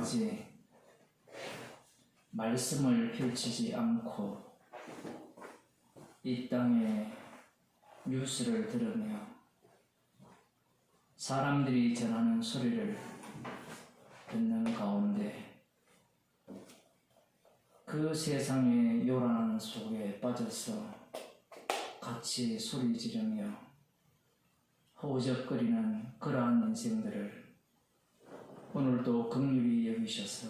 강아지 말씀을 펼치지 않고 이 땅에 뉴스를 들으며 사람들이 전하는 소리를 듣는 가운데 그 세상의 요란한 속에 빠져서 같이 소리 지르며 허우적거리는 그러한 인생들을 오늘도 긍휼히 여기셔서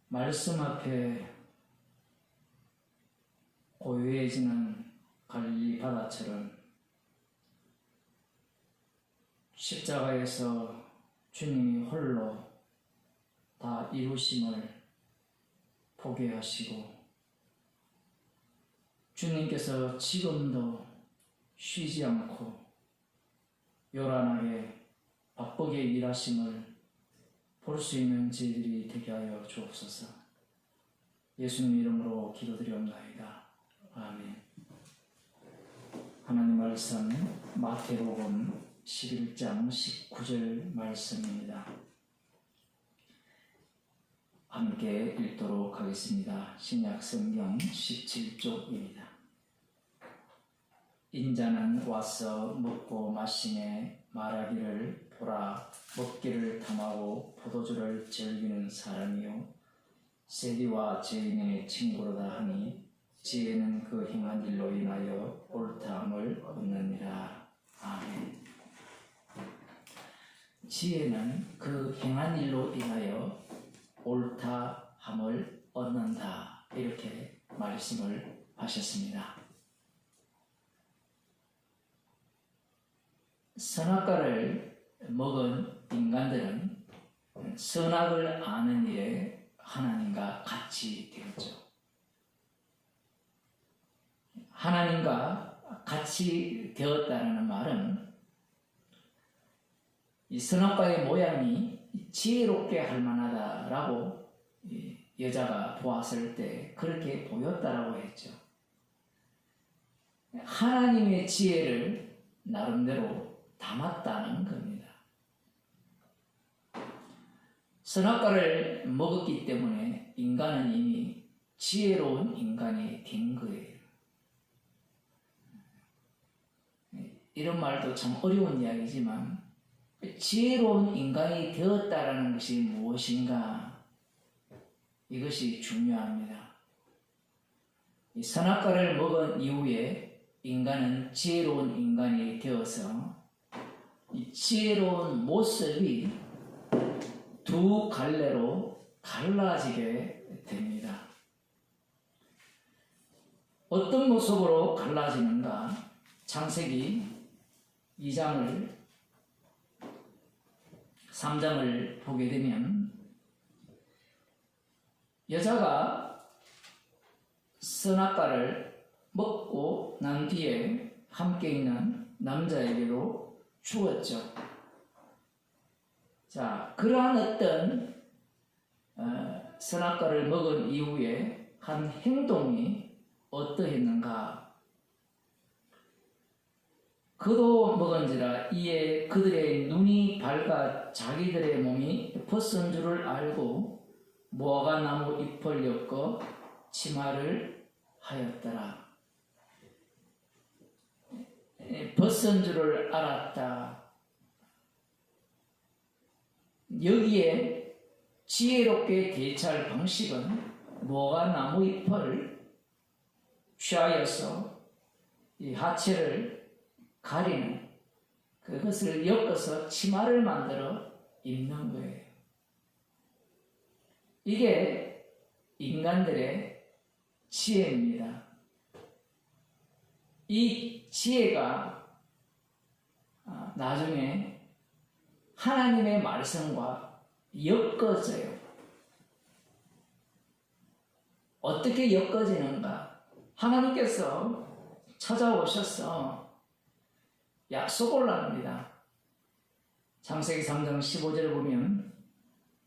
말씀 앞에 고요해지는 갈릴리 바다처럼 십자가에서 주님이 홀로 다 이루심을 보게 하시고 주님께서 지금도 쉬지 않고 요란하게 바쁘게 일하심을 볼 수 있는 저희들이 되게 하여 주옵소서. 예수님 이름으로 기도드리옵나이다. 아멘. 하나님 말씀 마태복음 11장 19절 말씀입니다. 함께 읽도록 하겠습니다. 신약성경 17쪽입니다. 인자는 와서 먹고 마시매 말하기를 보라, 먹기를 탐하고 포도주를 즐기는 사람이요 세리와 죄인의 친구로다 하니 지혜는 그 행한 일로 인하여 옳다함을 얻느니라. 아멘. 지혜는 그 행한 일로 인하여 옳다함을 얻는다. 이렇게 말씀을 하셨습니다. 선악과를 먹은 인간들은 선악을 아는 일에 하나님과 같이 되었죠. 하나님과 같이 되었다는 말은 이 선악과의 모양이 지혜롭게 할 만하다라고 여자가 보았을 때 그렇게 보였다라고 했죠. 하나님의 지혜를 나름대로 담았다는 겁니다. 선악과를 먹었기 때문에 인간은 이미 지혜로운 인간이 된 거예요. 이런 말도 참 어려운 이야기지만 지혜로운 인간이 되었다라는 것이 무엇인가? 이것이 중요합니다. 이 선악과를 먹은 이후에 인간은 지혜로운 인간이 되어서 이 지혜로운 모습이 두 갈래로 갈라지게 됩니다. 어떤 모습으로 갈라지는가? 창세기 2장을 3장을 보게 되면 여자가 선악과를 먹고 난 뒤에 함께 있는 남자에게도 주었죠. 자, 그러한 어떤 선악과를 먹은 이후에 한 행동이 어떠했는가? 그도 먹은지라 이에 그들의 눈이 밝아 자기들의 몸이 벗은 줄을 알고 무화과 나무 잎을 엮어 치마를 하였더라. 벗은 줄을 알았다. 여기에 지혜롭게 대처할 방식은 무화과 나무 잎을 취하여서 이 하체를 가리는 그것을 엮어서 치마를 만들어 입는 거예요. 이게 인간들의 지혜입니다. 이 지혜가 나중에 하나님의 말씀과 엮어져요. 어떻게 엮어지는가? 하나님께서 찾아오셔서 약속을 나눕니다. 창세기 3장 15절을 보면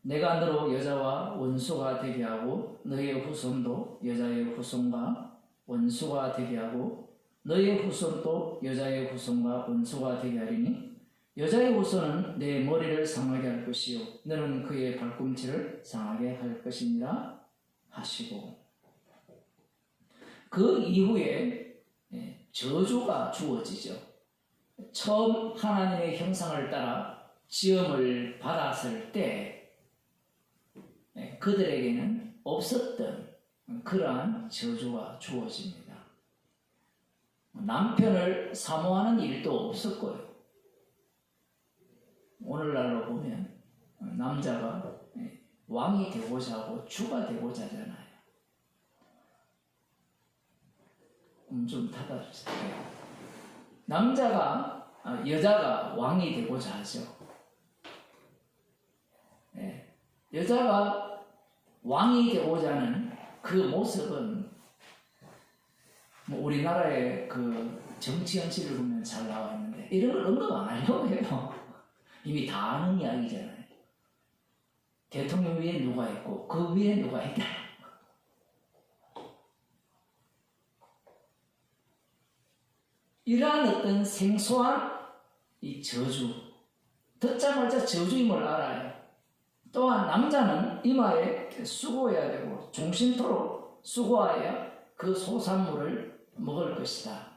내가 너로 여자와 원수가 되게 하고 너의 후손도 여자의 후손과 원수가 되게 하고 너의 후손도 여자의 후손과 원수가 되게 하리니 여자의 후손은 내 머리를 상하게 할 것이요 너는 그의 발꿈치를 상하게 할 것이니라 하시고, 그 이후에 저주가 주어지죠. 처음 하나님의 형상을 따라 지음을 받았을 때 그들에게는 없었던 그러한 저주가 주어집니다. 남편을 사모하는 일도 없었고요. 오늘날로 보면 남자가 왕이 되고자 하고 주가 되고자 하잖아요. 좀 닫아주세요. 여자가 왕이 되고자 하죠. 여자가 왕이 되고자 하는 그 모습은 우리나라의 그 정치 현실을 보면 잘 나와 있는데, 이런 걸 언급 안 하려고 해요. 이미 다 아는 이야기잖아요. 대통령 위에 누가 있고 그 위에 누가 있다. 이러한 어떤 생소한 이 저주, 듣자마자 저주임을 알아요. 또한 남자는 이마에 수고해야 되고 종신토록 수고하여야 그 소산물을 먹을 것이다.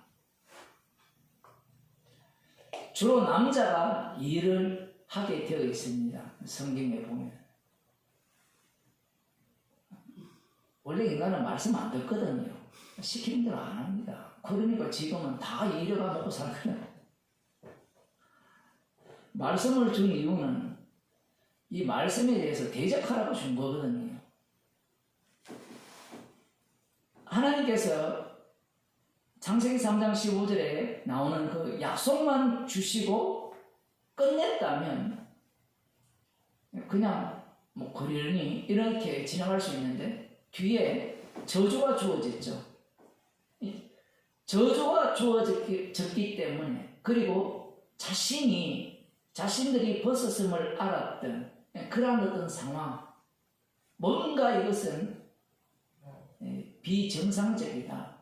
주로 남자가 일을 하게 되어 있습니다. 성경에 보면. 원래 인간은 말씀 안 듣거든요. 시키는 대로 안 합니다. 그러니까 지금은 다 이래가 먹고 살거든요. 말씀을 준 이유는 이 말씀에 대해서 대적하라고 준 거거든요. 하나님께서 창세기 3장 15절에 나오는 그 약속만 주시고 끝냈다면 그냥 그러니 이렇게 지나갈 수 있는데, 뒤에 저주가 주어졌죠. 저주가 주어졌기 때문에, 그리고 자신들이 벗었음을 알았던 그러한 어떤 상황, 뭔가 이것은 비정상적이다,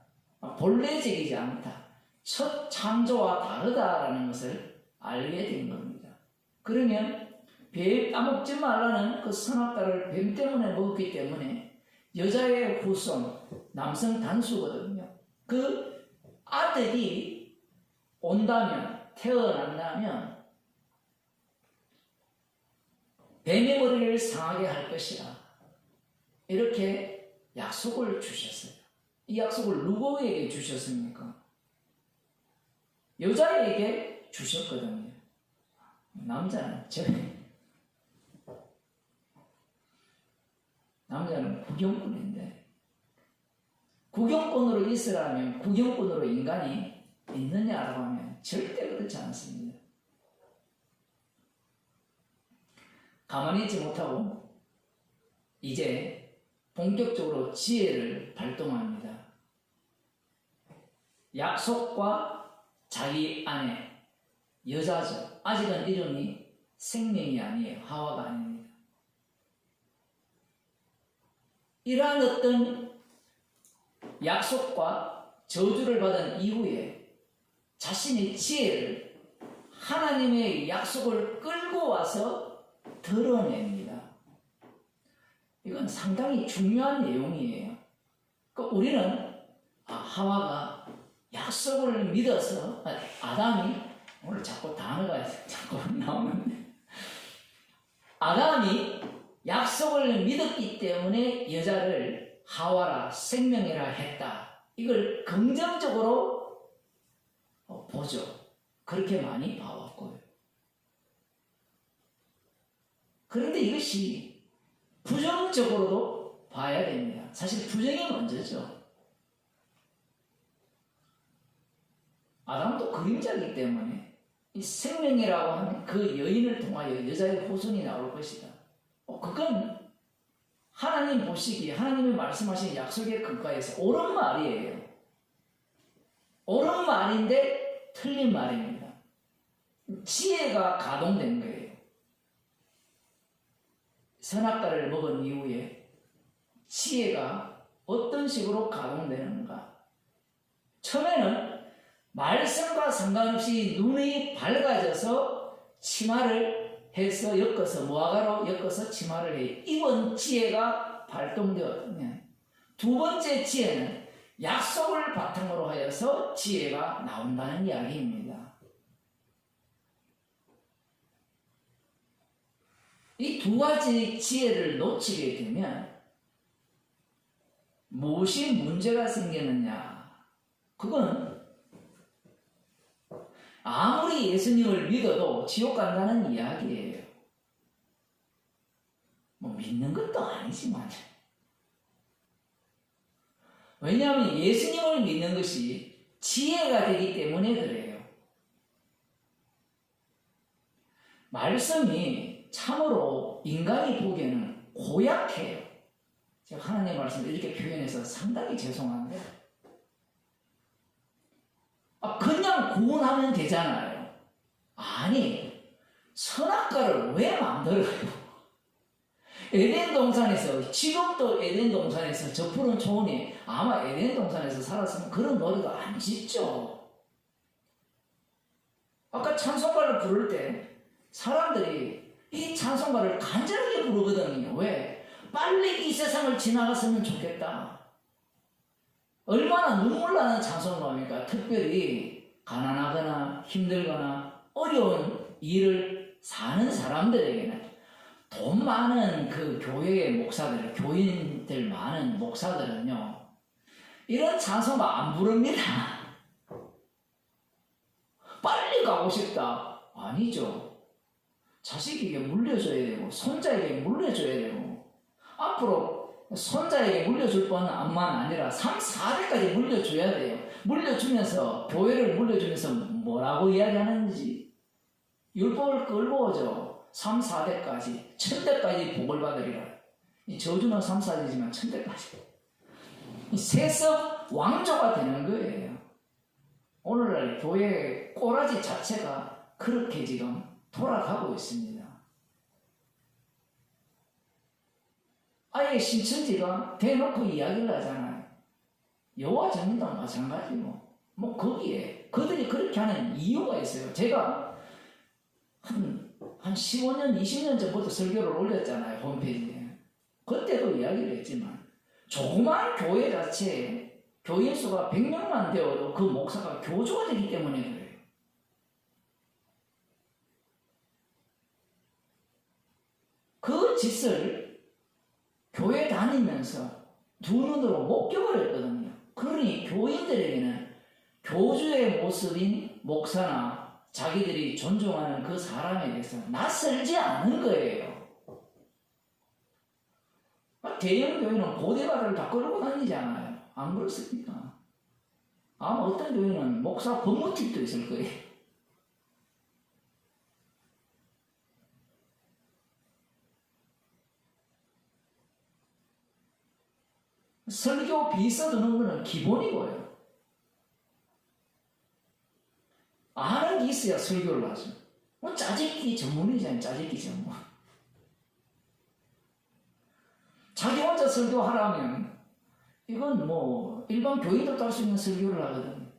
본래적이지 않다, 첫 창조와 다르다라는 것을 알게 된 겁니다. 그러면 뱀 따먹지 말라는 그 선악과를 뱀 때문에 먹었기 때문에 여자의 후손, 남성 단수거든요. 그 아들이 온다면, 태어난다면 뱀의 머리를 상하게 할 것이라, 이렇게 약속을 주셨어요. 이 약속을 누구에게 주셨습니까? 여자에게 주셨거든요. 남자는 구경꾼인데, 구경꾼으로 있으라면 구경꾼으로 인간이 있느냐라고 하면 절대 그렇지 않습니다. 가만히 있지 못하고 이제 본격적으로 지혜를 발동합니다. 약속과 자기 아내, 여자죠. 아직은 이름이 생명이 아니에요. 하와가 아닙니다. 이러한 어떤 약속과 저주를 받은 이후에 자신의 지혜를, 하나님의 약속을 끌고 와서 드러냅니다. 이건 상당히 중요한 내용이에요. 그러니까 우리는 하와가 약속을 믿어서, 아담이, 오늘 자꾸 단어가 자꾸 나오는데, 아담이 약속을 믿었기 때문에 여자를 하와라, 생명이라 했다. 이걸 긍정적으로 보죠. 그렇게 많이 봐왔고요. 그런데 이것이 부정적으로도 봐야 됩니다. 사실 부정이 먼저죠. 아담도 그림자이기 때문에 이 생명이라고 하는 그 여인을 통하여 여자의 후손이 나올 것이다. 그건 하나님 보시기에, 하나님이 말씀하신 약속의 근거에서 옳은 말이에요. 옳은 말인데 틀린 말입니다. 지혜가 가동된 거예요. 선악과를 먹은 이후에 지혜가 어떤 식으로 가동되는가? 처음에는 말씀과 상관없이 눈이 밝아져서 치마를 해서 엮어서 무화과로 엮어서 치마를 해. 이번 지혜가 발동되었다면 두 번째 지혜는 약속을 바탕으로 하여서 지혜가 나온다는 이야기입니다. 이 두 가지 지혜를 놓치게 되면 무엇이 문제가 생기느냐? 그건 아무리 예수님을 믿어도 지옥 간다는 이야기예요. 뭐 믿는 것도 아니지만. 왜냐하면 예수님을 믿는 것이 지혜가 되기 때문에 그래요. 말씀이 참으로 인간이 보기에는 고약해요. 제가 하나님의 말씀을 이렇게 표현해서 상당히 죄송한데, 그냥 구원하면 되잖아요. 아니, 선악과를 왜 만들어요? 에덴 동산에서, 지금도 에덴 동산에서 저 푸른 초원이 아마 에덴 동산에서 살았으면 그런 노래도 안 짓죠. 아까 찬송가를 부를 때 사람들이 이 찬송가를 간절하게 부르거든요. 왜? 빨리 이 세상을 지나갔으면 좋겠다. 얼마나 눈물 나는 찬송가입니까? 특별히 가난하거나 힘들거나 어려운 일을 사는 사람들에게는 돈 많은 그 교회의 목사들, 교인들 많은 목사들은요, 이런 찬송가 안 부릅니다. 빨리 가고 싶다. 아니죠. 자식에게 물려줘야 되고, 손자에게 물려줘야 되고, 앞으로 손자에게 물려줄 뿐만 아니라 3, 4대까지 물려줘야 돼요. 물려주면서, 교회를 물려주면서 뭐라고 이야기하는지, 율법을 끌고 오죠. 3, 4대까지, 1000대까지 복을 받으리라. 이 저주는 3, 4대지만 1000대까지. 이 세습 왕조가 되는 거예요. 오늘날 교회의 꼬라지 자체가 그렇게 지금 돌아가고 있습니다. 아예 신천지가 대놓고 이야기를 하잖아요. 여호와 증인도 마찬가지고, 뭐 거기에 그들이 그렇게 하는 이유가 있어요. 제가 한 15년, 20년 전부터 설교를 올렸잖아요, 홈페이지에. 그때도 이야기를 했지만, 조그만 교회 자체에 교인 수가 100명만 되어도 그 목사가 교주가 되기 때문에 그래요. 그 짓을 교회 다니면서 두 눈으로 목격을 했거든요. 그러니 교인들에게는 교주의 모습인 목사나 자기들이 존중하는 그 사람에 대해서 낯설지 않은 거예요. 대형 교회는 보디가드를 다 끌고 다니잖아요. 안 그렇습니까? 아마 어떤 교회는 목사 법무팀도 있을 거예요. 설교 비서 드는 거는 기본이고요. 아는 게 있어야 설교를 하죠. 뭐 짜집기 전문이잖아요. 짜집기 전문. 자기 혼자 설교하라면 이건 뭐 일반 교인들도 할 수 있는 설교를 하거든요.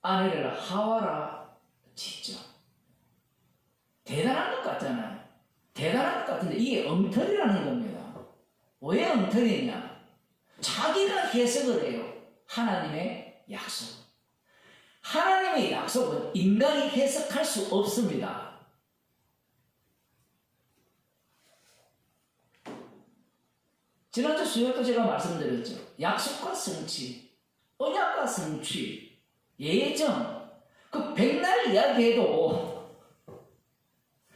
아내를 하와라 짓죠. 대단한 것 같잖아요. 대단한 것 같은데 이게 엉터리라는 겁니다. 왜 엉터리냐? 자기가 해석을 해요. 하나님의 약속. 하나님의 약속은 인간이 해석할 수 없습니다. 지난주 수요일도 제가 말씀드렸죠. 약속과 성취, 언약과 성취, 예정, 그 백날 이야기해도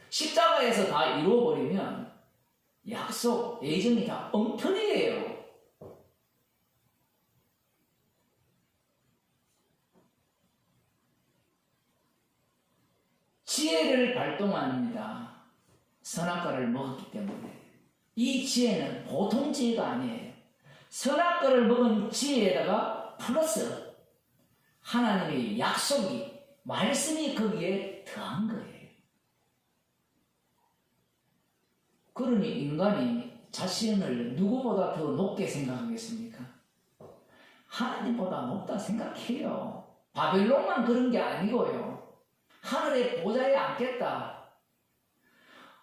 십자가에서 다 이루어버리면 약속, 예정이 다 엉터리예요. 지혜를 발동합니다. 선악과를 먹었기 때문에. 이 지혜는 보통 지혜가 아니에요. 선악과를 먹은 지혜에다가 플러스 하나님의 약속이, 말씀이 거기에 더한 거예요. 그러니 인간이 자신을 누구보다 더 높게 생각하겠습니까? 하나님보다 높다 생각해요. 바벨론만 그런 게 아니고요. 하늘의 보좌에 앉겠다.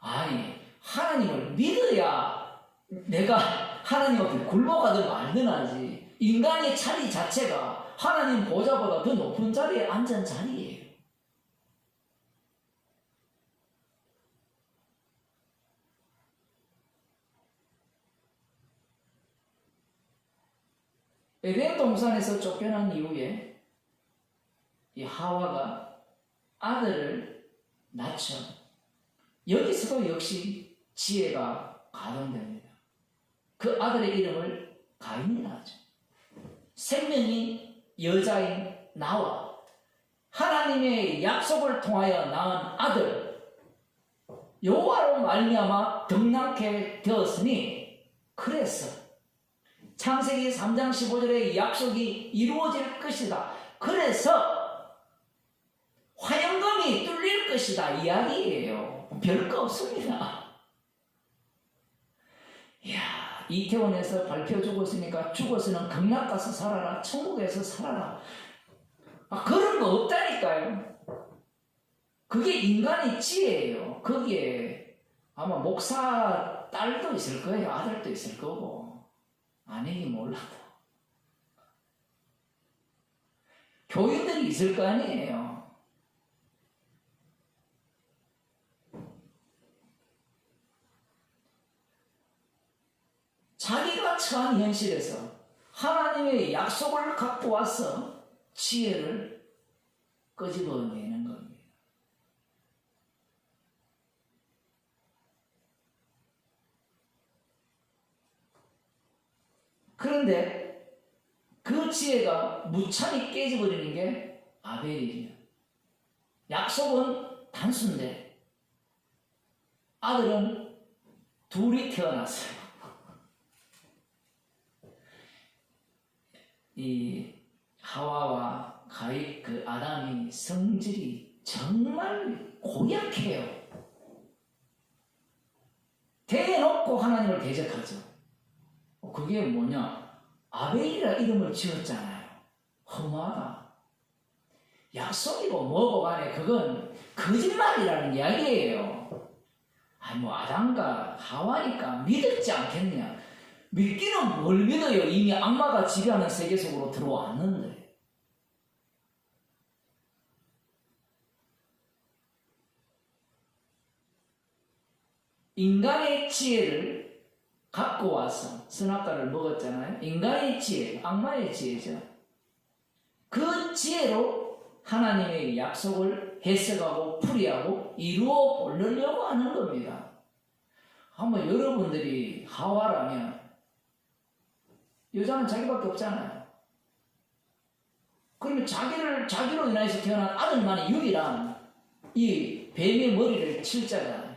아니, 하나님을 믿어야 내가 하나님 앞에 굴복하든 말든 하지. 인간의 자리 자체가 하나님 보좌보다 더 높은 자리에 앉은 자리예요. 에덴 동산에서 쫓겨난 이후에 이 하와가 아들을 낳죠. 여기서도 역시 지혜가 가동됩니다. 그 아들의 이름을 가인이라 하죠. 생명인 여자인 나와 하나님의 약속을 통하여 낳은 아들 여호와로 말미암아 등남케 되었으니, 그래서 창세기 3장 15절의 약속이 이루어질 것이다. 그래서 화영검이 뚫릴 것이다 이야기예요. 별거 없습니다. 이야, 이태원에서 발표 죽었으니까 죽어서는 극락 가서 살아라, 천국에서 살아라. 그런 거 없다니까요. 그게 인간의 지혜예요. 거기에 아마 목사 딸도 있을 거예요. 아들도 있을 거고. 아니긴 몰라도 교인들이 있을 거 아니에요. 자기가 처한 현실에서 하나님의 약속을 갖고 와서 지혜를 끄집어내는 겁니다. 그런데 그 지혜가 무참히 깨져버리는 게 아벨이에요. 약속은 단순데 아들은 둘이 태어났어요. 이 하와와 그 아담이 성질이 정말 고약해요. 대놓고 하나님을 대적하죠. 그게 뭐냐? 아벨이라 이름을 지었잖아요. 허무하다. 약속이고 뭐고 간에 그건 거짓말이라는 이야기예요. 아담과 하와니까 믿었지 않겠느냐? 믿기는 뭘 믿어요? 이미 악마가 지배하는 세계 속으로 들어왔는데. 인간의 지혜를 갖고 와서 선악과를 먹었잖아요. 인간의 지혜, 악마의 지혜죠. 그 지혜로 하나님의 약속을 해석하고 풀이하고 이루어 보려고 하는 겁니다. 한번 여러분들이 하와라면 여자는 자기밖에 없잖아요. 그러면 자기로 인해서 태어난 아들만이 유일한 이 뱀의 머리를 칠 자잖아요.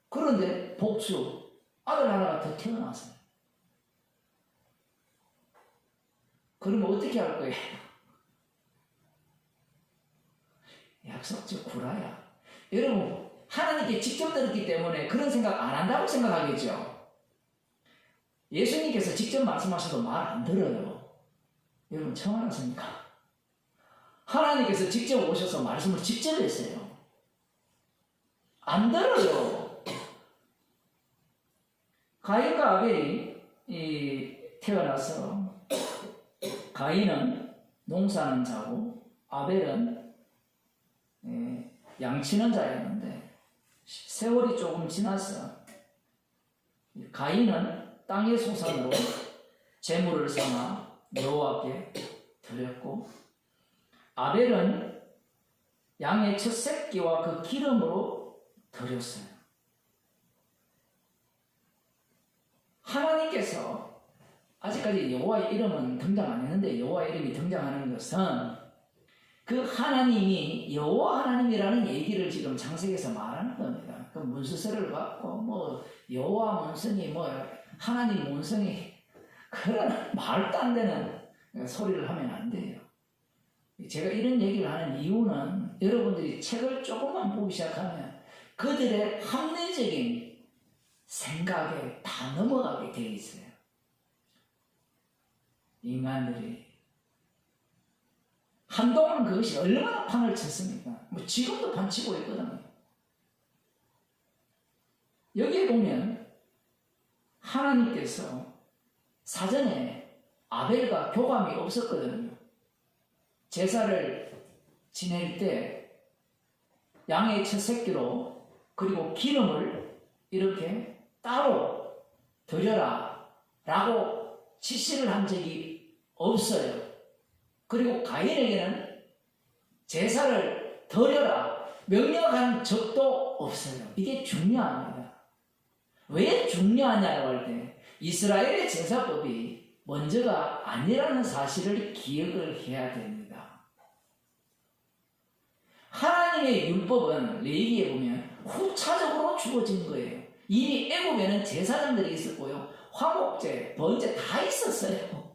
그런데 복수, 아들 하나가 더 태어났어요. 그러면 어떻게 할 거예요? 약속적 구라야. 여러분, 하나님께 직접 들었기 때문에 그런 생각 안 한다고 생각하겠죠? 예수님께서 직접 말씀하셔도 말 안 들어요. 여러분 처음 알았습니까? 하나님께서 직접 오셔서 말씀을 직접 했어요. 안 들어요. 가인과 아벨이 태어나서 가인은 농사는 자고 아벨은 양치는 자였는데 세월이 조금 지나서 가인은 땅의 소산으로 제물을 삼아 여호와께 드렸고 아벨은 양의 첫 새끼와 그 기름으로 드렸어요. 하나님께서 아직까지 여호와의 이름은 등장 안 했는데 여호와의 이름이 등장하는 것은 그 하나님이 여호와 하나님이라는 얘기를 지금 창세기에서 말하는 겁니다. 그 문수서를 갖고 뭐 여호와 문성이 뭐 하나님 문성이 그런 말도 안 되는 소리를 하면 안 돼요. 제가 이런 얘기를 하는 이유는 여러분들이 책을 조금만 보기 시작하면 그들의 합리적인 생각에 다 넘어가게 되어 있어요. 인간들이. 한동안 그것이 얼마나 판을 쳤습니까? 뭐 지금도 판 치고 있거든요. 여기에 보면 하나님께서 사전에 아벨과 교감이 없었거든요. 제사를 지낼 때 양의 첫 새끼로 그리고 기름을 이렇게 따로 드려라 라고 지시를 한 적이 없어요. 그리고 가인에게는 제사를 드려라 명령한 적도 없어요. 이게 중요합니다. 왜 중요하냐고 할 때 이스라엘의 제사법이 먼저가 아니라는 사실을 기억을 해야 됩니다. 하나님의 율법은 레위기에 보면 후차적으로 주어진 거예요. 이미 애굽에는 제사장들이 있었고요. 화목제, 번제 다 있었어요.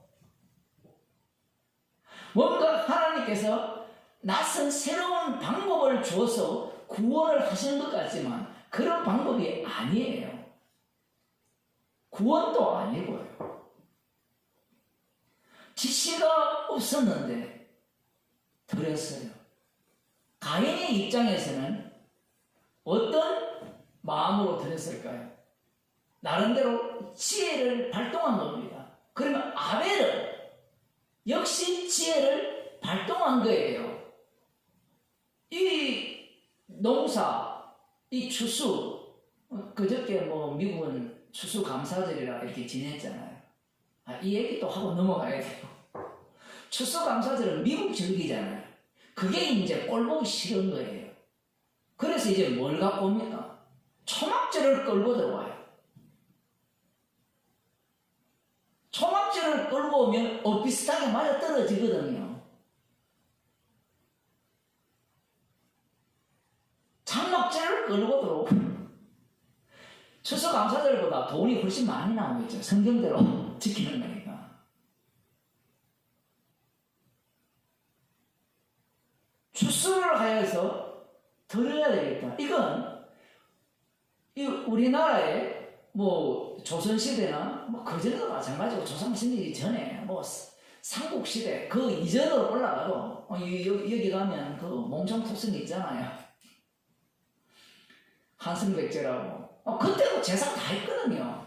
뭔가 하나님께서 낯선 새로운 방법을 주어서 구원을 하시는 것 같지만 그런 방법이 아니에요. 구원도 아니고요. 지시가 없었는데 드렸어요. 가인의 입장에서는 어떤 마음으로 드렸을까요? 나름대로 지혜를 발동한 겁니다. 그러면 아벨은 역시 지혜를 발동한 거예요. 이 농사, 이 추수, 그저께 뭐 미국은 추수감사절이라 이렇게 지냈잖아요. 이 얘기 또 하고 넘어가야 돼요. 추수감사절은 미국 절기잖아요. 그게 이제 꼴보기 싫은 거예요. 그래서 이제 뭘 갖고 옵니까? 초막절을 끌고 들어와요. 초막절을 끌고 오면 비슷하게 맞아 떨어지거든요. 장막절을 끌고 들어오고 추수감사절보다 돈이 훨씬 많이 나오고 있죠. 성경대로 지키는 거니까. 추수를 하여서 드려야 되겠다. 이건 우리나라에 뭐 조선시대나 뭐 그전에도 마찬가지고 조선시대 전에 뭐 삼국시대 그 이전으로 올라가도 여기 가면 그 몽청토승 있잖아요. 한승백제라고. 그때도 제사 다 했거든요.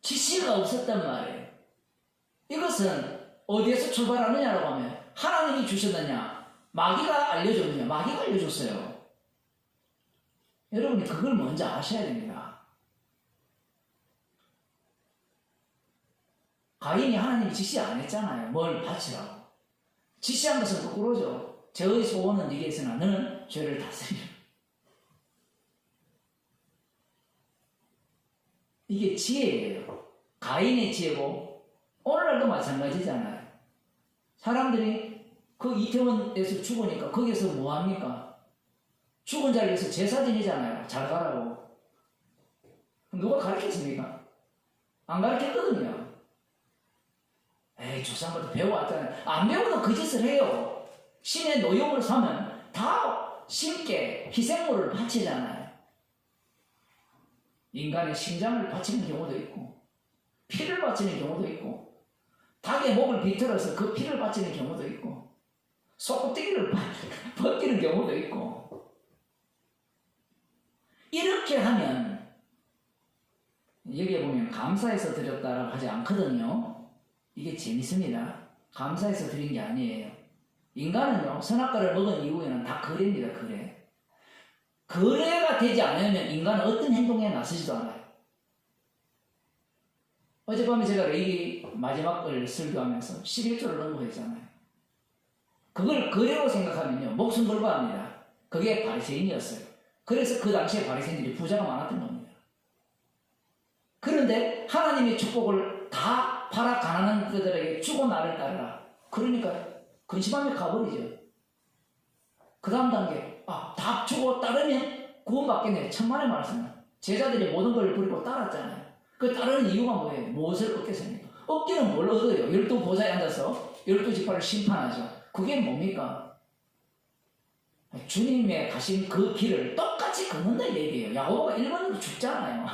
지시가 없었단 말이에요. 이것은 어디에서 출발하느냐라고 하면 하나님이 주셨느냐, 마귀가 알려줬느냐, 마귀가 알려줬어요. 여러분이 그걸 먼저 아셔야 됩니다. 가인이 하나님이 지시 안 했잖아요. 뭘 바치라고. 지시한 것은 거꾸로죠. 저의 소원은 네게 있으나 너는 죄를 다스리라. 이게 지혜예요. 가인의 지혜고 오늘날도 마찬가지잖아요. 사람들이 그 이태원에서 죽으니까 거기서 뭐합니까? 죽은 자리에서 제사 지내잖아요. 잘 가라고. 누가 가르쳤습니까? 안 가르쳤거든요. 에이, 조상부터 배워왔잖아요. 안 배워도 그 짓을 해요. 신의 노용을 사면 다 신께 희생물을 바치잖아요. 인간의 심장을 바치는 경우도 있고, 피를 바치는 경우도 있고, 닭의 목을 비틀어서 그 피를 바치는 경우도 있고, 소ቁ튀기를 벗기는 경우도 있고. 이렇게 하면 여기에 보면 감사해서 드렸다라고 하지 않거든요. 이게 재밌습니다. 감사해서 드린 게 아니에요. 인간은요, 선악과를 먹은 이후에는 다 거래입니다. 거래. 거래가 되지 않으면 인간은 어떤 행동에 나서지도 않아요. 어젯밤에 제가 레이기 마지막 걸 설교하면서 11조를 넘어했잖아요. 그걸 거래로 생각하면요, 목숨 걸고 합니다. 그게 바리새인이었어요. 그래서 그 당시에 바리새인들이 부자가 많았던 겁니다. 그런데 하나님의 축복을 다 팔아 가난한 그들에게 주고 나를 따르라. 그러니까 근심함에 가버리죠. 그 다음 단계, 다 주고 따르면 구원받겠네요. 천만의 말씀. 제자들이 모든 걸 버리고 따랐잖아요. 그 따르는 이유가 뭐예요? 무엇을 얻겠습니까? 얻기는 뭘 얻어요? 12보좌에 앉아서 12지파를 심판하죠. 그게 뭡니까? 주님의 가신 그 길을 똑같이 걷는다 얘기예요. 야고보가 1번으로 죽잖아요.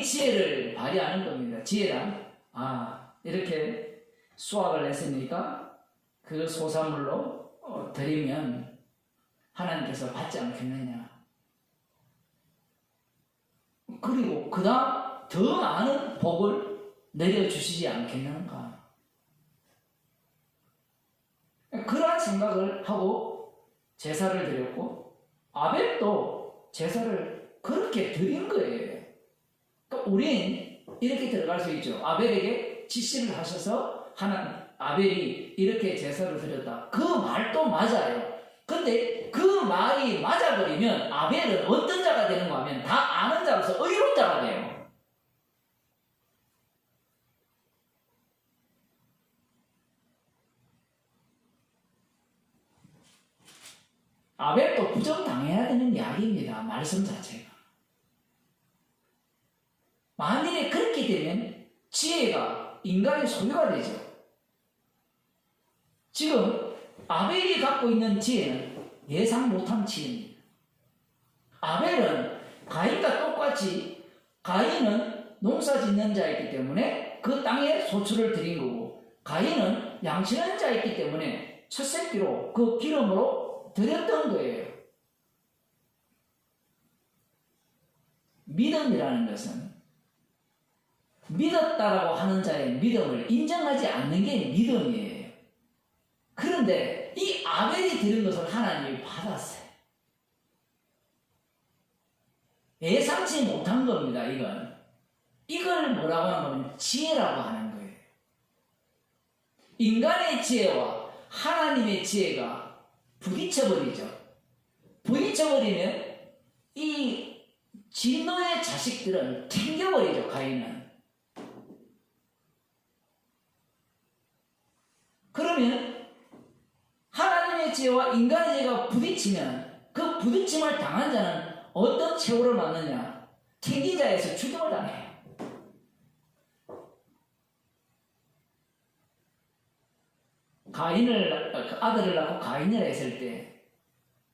지혜를 발휘하는 겁니다. 지혜란 이렇게 수확을 했으니까 그 소산물로 드리면 하나님께서 받지 않겠느냐. 그리고 그다음 더 많은 복을 내려주시지 않겠는가. 그러한 생각을 하고 제사를 드렸고 아벨도 제사를 그렇게 드린 거예요. 그러니까 우린 이렇게 들어갈 수 있죠. 아벨에게 지시를 하셔서 아벨이 이렇게 제사를 드렸다. 그 말도 맞아요. 근데 그 말이 맞아버리면 아벨은 어떤 자가 되는가 하면 다 아는 자로서 의로운 자가 돼요. 아벨도 부정당해야 되는 이야기입니다. 말씀 자체가. 만일에 그렇게 되면 지혜가 인간의 소유가 되죠. 지금 아벨이 갖고 있는 지혜는 예상 못한 지혜입니다. 아벨은 가인과 똑같이 가인은 농사 짓는 자였기 때문에 그 땅에 소출을 드린 거고 가인은 양치는 자였기 때문에 첫 새끼로 그 기름으로 드렸던 거예요. 믿음이라는 것은 믿었다라고 하는 자의 믿음을 인정하지 않는 게 믿음이에요. 그런데 이 아벨이 드린 것을 하나님이 받았어요. 예상치 못한 겁니다. 이걸 뭐라고 하는 거면 지혜라고 하는 거예요. 인간의 지혜와 하나님의 지혜가 부딪혀버리죠. 부딪혀버리면 이 진노의 자식들은 튕겨버리죠. 가인은. 그러면 하나님의 지혜와 인간의 지혜가 부딪히면 그 부딪힘을 당한 자는 어떤 최후를 맞느냐? 튕기자에서 죽임을 당해요. 아들을 낳고 가인을 했을 때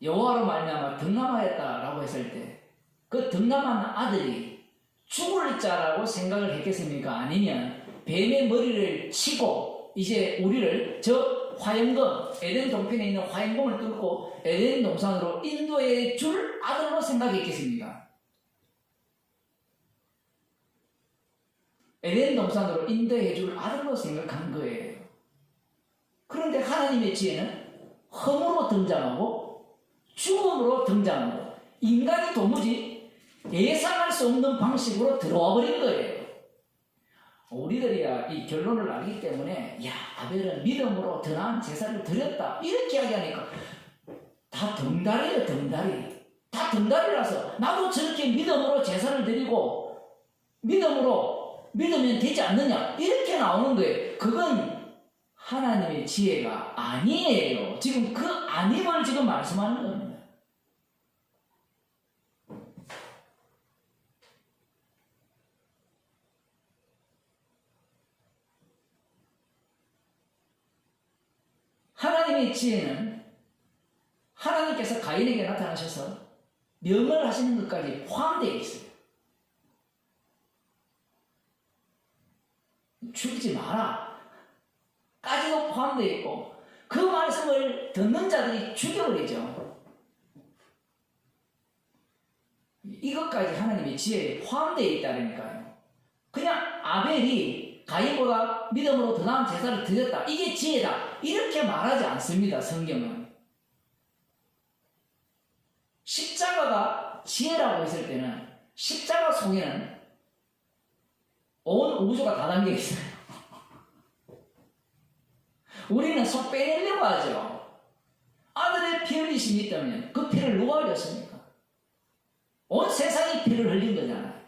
여호와로 말미암아 득남하였다라고 했을 때 그 득남한 아들이 죽을 자라고 생각을 했겠습니까? 아니면 뱀의 머리를 치고 이제 우리를 저 화염검, 에덴 동편에 있는 화염검을 뚫고 에덴 동산으로 인도해 줄 아들로 생각했겠습니까? 에덴 동산으로 인도해 줄 아들로 생각한 거예요. 그런데 하나님의 지혜는 험으로 등장하고 죽음으로 등장하고 인간이 도무지 예상할 수 없는 방식으로 들어와 버린 거예요. 우리들이야 이 결론을 알기 때문에 아벨은 믿음으로 더 나은 제사를 드렸다 이렇게 이야기하니까 다 덩달이에요. 다 덩달이라서 나도 저렇게 믿음으로 제사를 드리고 믿으면 되지 않느냐 이렇게 나오는 거예요. 그건 하나님의 지혜가 아니에요. 지금 그 아님을 지금 말씀하는 겁니다. 하나님의 지혜는 하나님께서 가인에게 나타나셔서 명을 하시는 것까지 포함되어 있어요. 죽이지 마라 까지도 포함되어 있고 그 말씀을 듣는 자들이 죽여버리죠. 이것까지 하나님의 지혜에 포함되어 있다니까요. 그냥 아벨이 가인보다 믿음으로 더 나은 제사를 드렸다. 이게 지혜다. 이렇게 말하지 않습니다. 성경은. 십자가가 지혜라고 했을 때는 십자가 속에는 온 우주가 다 담겨 있어요. 우리는 속 빼내려고 하죠. 아들의 피 흘리심이 있다면 그 피를 누가 흘렸습니까? 온 세상이 피를 흘린 거잖아요.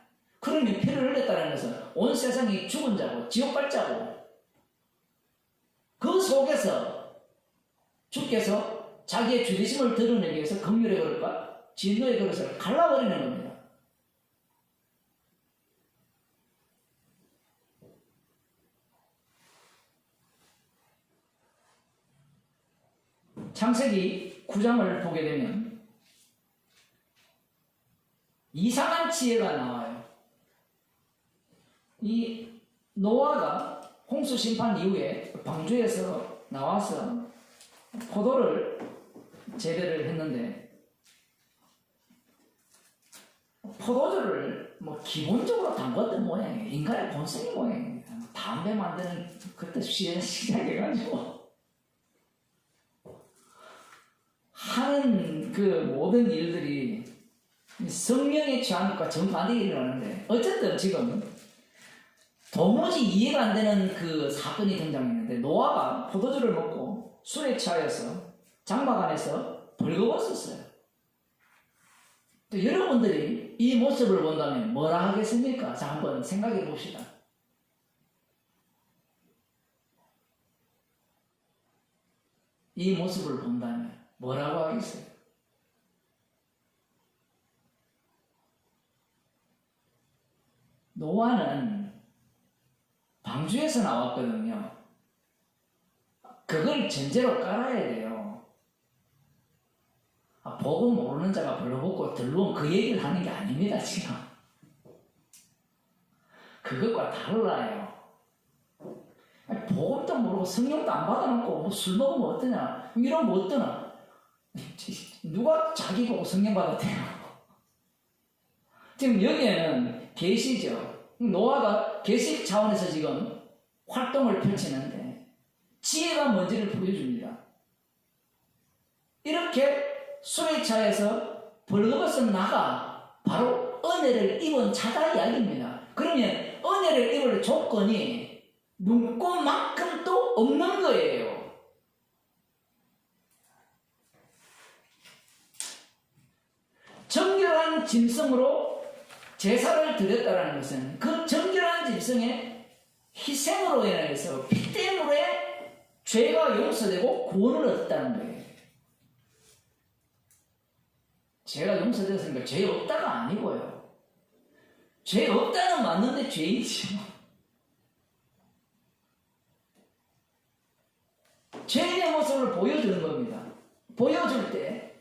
그러면 피를 흘렸다는 것은 온 세상이 죽은 자고 지옥 갈 자고 그 속에서 주께서 자기의 주리심을 드러내기 위해서 긍휼의 그릇과 진노의 그릇을 갈라버리는 겁니다. 창세기 9장을 보게 되면 이상한 지혜가 나와요. 이 노아가 홍수 심판 이후에 방주에서 나와서 포도를 재배를 했는데 포도주를 뭐 기본적으로 담궜던 모양이에요. 인간의 본성이 모양입니다. 담배 만드는 그때 시작해가지고 하는 그 모든 일들이 성령의 취함과 정반대로 일어나는데 어쨌든 지금 도무지 이해가 안 되는 그 사건이 등장했는데 노아가 포도주를 먹고 술에 취하여서 장막 안에서 벌거벗었어요. 또 여러분들이 이 모습을 본다면 뭐라 하겠습니까? 자, 한번 생각해 봅시다. 이 모습을 본다면 뭐라고 하겠어요? 노아는 방주에서 나왔거든요. 그걸 전제로 깔아야 돼요. 복음 모르는 자가 벌러먹고 들러온 그 얘기를 하는 게 아닙니다, 지금. 그것과 달라요. 복음도 모르고 성령도 안 받아놓고 뭐 술 먹으면 어떠냐? 이러면 어떠나? 누가 자기 보고 성령 받았대요? 지금 여기에는 계시죠. 노아가 계시 차원에서 지금 활동을 펼치는데 지혜가 뭔지를 보여줍니다. 이렇게 술에 취해서 벌거벗은 나가 바로 은혜를 입은 자다 이야기입니다. 그러면 은혜를 입을 조건이 눈꽃만큼도 없는 거예요. 정결한 짐승으로 제사를 드렸다는 것은 그 정결한 짐승의 희생으로 인해서 피 때문에 죄가 용서되고 구원을 얻었다는 거예요. 죄가 용서되었으니까 죄 없다가 아니고요. 죄 없다는 맞는데 죄이지요. 죄의 모습을 보여주는 겁니다. 보여줄 때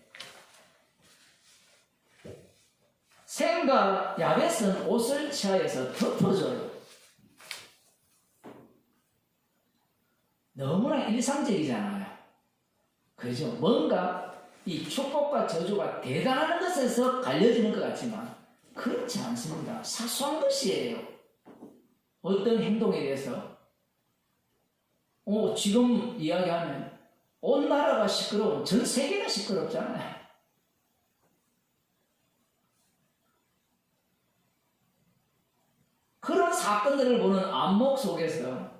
셈과 야벳은 옷을 취하여서 덮어줘요. 너무나 일상적이잖아요. 그죠? 뭔가 이 축복과 저주가 대단한 것에서 갈려지는 것 같지만 그렇지 않습니다. 사소한 것이에요. 어떤 행동에 대해서 지금 이야기하면 온 나라가 시끄러워 전 세계가 시끄럽잖아요. 그런 사건들을 보는 안목 속에서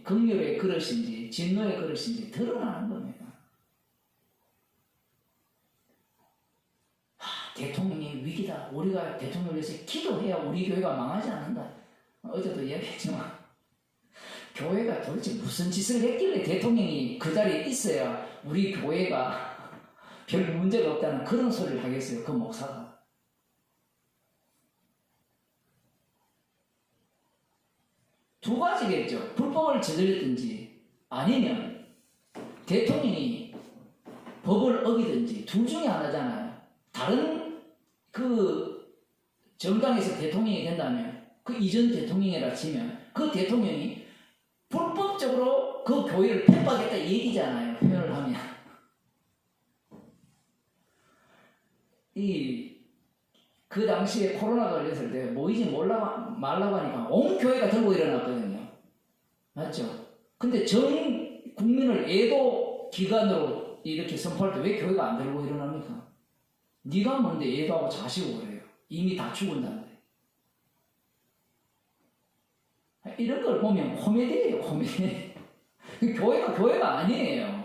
긍휼의 그릇인지 진노의 그릇인지 드러나는 겁니다. 대통령이 위기다. 우리가 대통령을 위해서 기도해야 우리 교회가 망하지 않는다. 어제도 이야기했지만 교회가 도대체 무슨 짓을 했길래 대통령이 그 자리에 있어야 우리 교회가 별 문제가 없다는 그런 소리를 하겠어요. 그 목사가. 두 가지겠죠. 불법을 저질렀든지 아니면 대통령이 법을 어기든지 둘 중에 하나잖아요. 다른 그 정당에서 대통령이 된다면 그 이전 대통령이라 치면 그 대통령이 불법적으로 그 교회를 폐파하겠다 얘기잖아요. 표현을 하면. 그 당시에 코로나가 걸렸을 때 모이지 말라고 하니까 온 교회가 들고 일어났거든요. 맞죠? 근데 전 국민을 애도 기간으로 이렇게 선포할 때 왜 교회가 안 들고 일어납니까? 네가 뭔데 애도하고 자시고 그래요. 이미 다 죽은다는데. 이런 걸 보면 코미디예요, 코미디. 교회가 아니에요.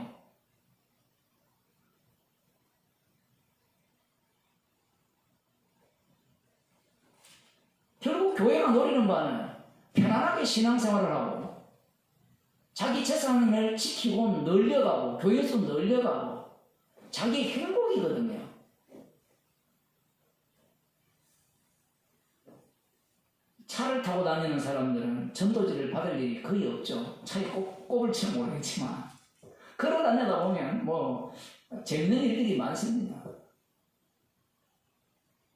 결국 교회가 노리는 바는 편안하게 신앙생활을 하고 자기 재산을 지키고 늘려가고 교회에서 늘려가고 자기 행복이거든요. 차를 타고 다니는 사람들은 전도지를 받을 일이 거의 없죠. 차에 꼽을지 모르겠지만 걸어 다니다 보면 뭐 재밌는 일들이 많습니다.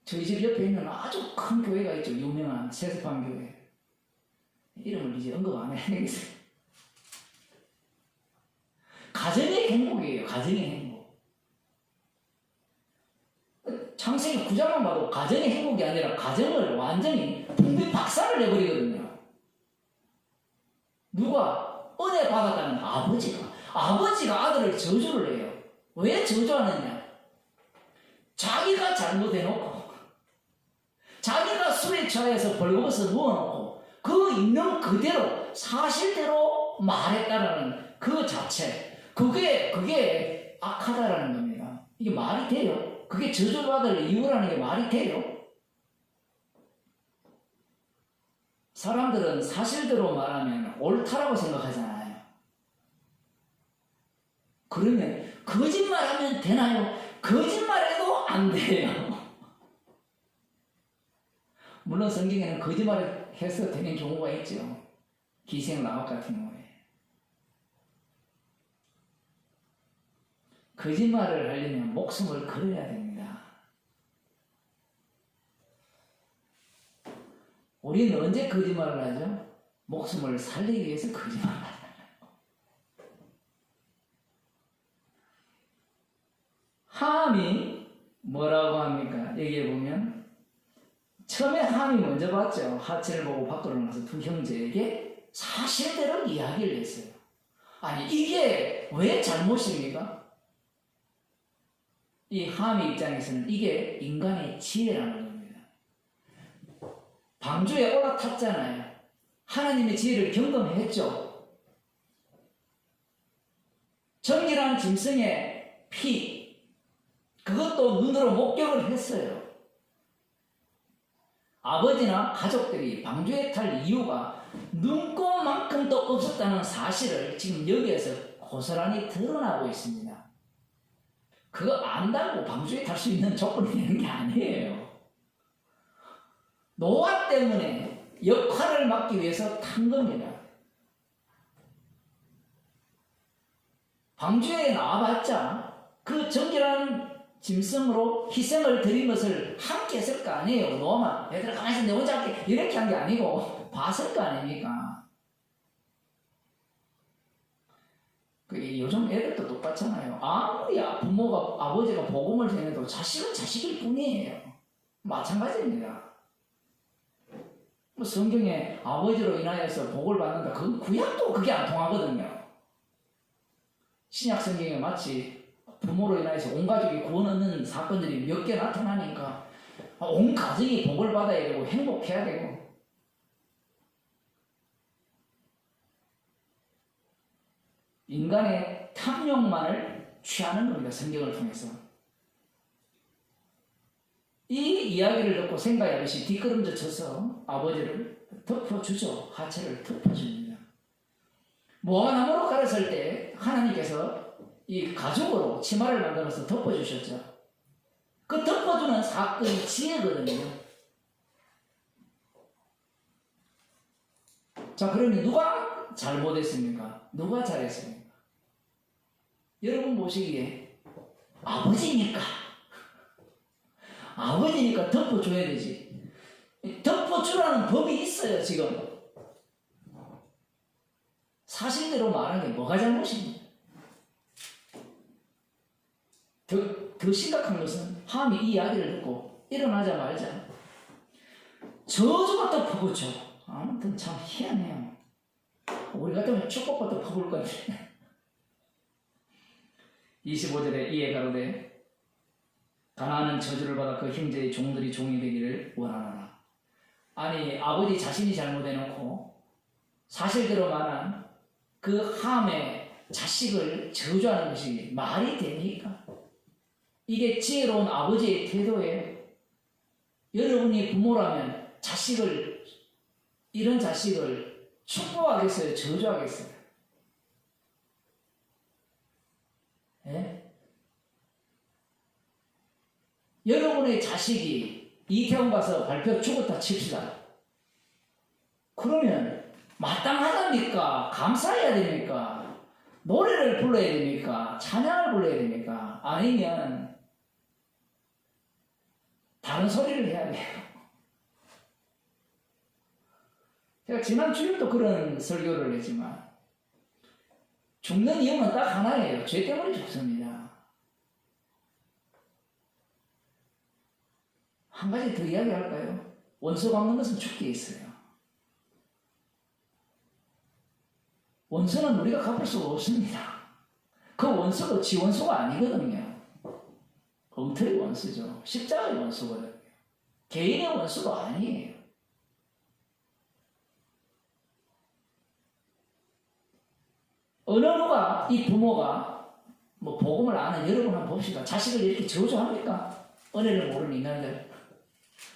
저희 집 옆에 있는 아주 큰 교회가 있죠. 유명한 세습한 교회. 이름을 이제 언급 안 해야 되겠어요. 가정의 행복이에요. 가정의 행복. 창세기 9장만 봐도 가정의 행복이 아니라 가정을 완전히 풍비 박살을 내버리거든요. 누가? 은혜 받았다는 아버지가 아들을 저주를 해요. 왜 저주하느냐? 자기가 잘못해놓고 자기가 술에 취해서 벌거벗어 누워놓고 그 있는 그대로 사실대로 말했다라는 그 자체, 그게 악하다라는 겁니다. 이게 말이 돼요? 그게 저주받을 이유라는 게 말이 돼요? 사람들은 사실대로 말하면 옳다라고 생각하잖아요. 그러면 거짓말하면 되나요? 거짓말해도 안 돼요. 물론 성경에는 거짓말을 해서 되는 경우가 있죠. 기생 라합 같은 경우에. 거짓말을 하려면 목숨을 걸어야 됩니다. 우리는 언제 거짓말을 하죠? 목숨을 살리기 위해서 거짓말을 하잖아요. 함이 뭐라고 합니까? 여기에 보면 처음에 함이 먼저 봤죠. 하체를 보고 밖으로 나가서 두 형제에게 사실대로 이야기를 했어요. 아니 이게 왜 잘못입니까? 이 함의 입장에서는 이게 인간의 지혜라는 겁니다. 방주에 올라탔잖아요. 하나님의 지혜를 경험했죠. 정결한 짐승의 피, 그것도 눈으로 목격을 했어요. 아버지나 가족들이 방주에 탈 이유가 눈꼽만큼도 없었다는 사실을 지금 여기에서 고스란히 드러나고 있습니다. 그거 안다고 방주에 탈 수 있는 조건이 되는 게 아니에요. 노아 때문에 역할을 맡기 위해서 탄 겁니다. 방주에 나와봤자 그 정결한 짐승으로 희생을 드린 것을 함께 했을 거 아니에요. 노아만 얘들아 가만히 있어 내 혼자 할게 이렇게 한 게 아니고 봤을 거 아닙니까? 요즘 애들도 똑같잖아요. 아무리 부모가 아버지가 복음을 전해도 자식은 자식일 뿐이에요. 마찬가지입니다. 성경에 아버지로 인하여서 복을 받는다. 그 구약도 그게 안 통하거든요. 신약 성경에 마치 부모로 인하여서 온 가족이 구원 얻는 사건들이 몇 개 나타나니까 온 가정이 복을 받아야 되고 행복해야 되고. 인간의 탐욕만을 취하는 겁니다. 성경을 통해서. 이 이야기를 듣고 생각이 아버지 뒷걸음질 쳐서 아버지를 덮어주죠. 하체를 덮어줍니다. 모아나무로 가렸을 때 하나님께서 이 가죽으로 치마를 만들어서 덮어주셨죠. 그 덮어주는 사건이 지혜거든요. 자, 그러면 누가 잘못했습니까? 누가 잘했습니까? 여러분 보시기에 아버지니까 덮어줘야 되지. 덮어주라는 법이 있어요. 지금 사실대로 말하는 게 뭐가 잘못입니까? 더 심각한 것은 함이 이 이야기를 듣고 일어나자마자 저주가 덮어붙죠. 아무튼 참 희한해요. 우리 같으면 축복받아 퍼볼 건데. 25절에 이에 가로되 가나안은 저주를 받아 그 형제의 종들이 종이 되기를 원하노라. 아니 아버지 자신이 잘못해놓고 사실대로 말한 그 함의 자식을 저주하는 것이 말이 됩니까? 이게 지혜로운 아버지의 태도예요. 여러분이 부모라면 이런 자식을 축복하겠어요? 저주하겠어요? 예? 여러분의 자식이 이태원 가서 발표 죽었다 칩시다. 그러면 마땅하답니까? 감사해야 됩니까? 노래를 불러야 됩니까? 찬양을 불러야 됩니까? 아니면 다른 소리를 해야 돼요. 제가 지난 주일도 그런 설교를 했지만 죽는 이유는 딱 하나예요. 죄 때문에 죽습니다. 한 가지 더 이야기할까요? 원수 갚는 것은 죽기에 있어요. 원수는 우리가 갚을 수가 없습니다. 그 원수도 지 원수가 아니거든요. 엉터리 원수죠. 십자가의 원수거든요. 개인의 원수도 아니에요. 어느 누가 이 부모가 뭐 복음을 아는 여러분 한번 봅시다. 자식을 이렇게 저주합니까? 은혜를 모르는 인간들.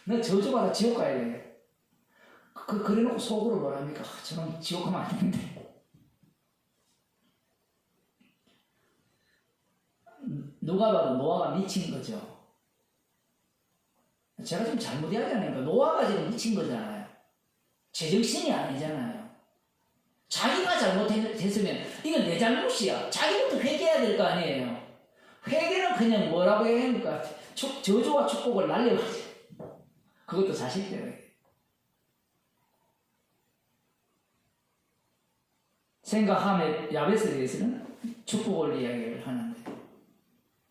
너 저주받아 지옥 가야 돼. 그래놓고 속으로 뭐랍니까? 저는 지옥 가면 안 되는데. 누가 봐도 노아가 미친 거죠. 제가 좀 잘못 이야기하니까 노아가 지금 미친 거잖아요. 제정신이 아니잖아요. 자기가 잘못했으면 이건 내 잘못이야. 자기부터 회개해야 될 거 아니에요. 회개는 그냥 뭐라고 해야 합니까? 저주와 축복을 날려가지. 그것도 자식들에게. 생각하면 야벳에 대해서는 축복을 이야기를 하는데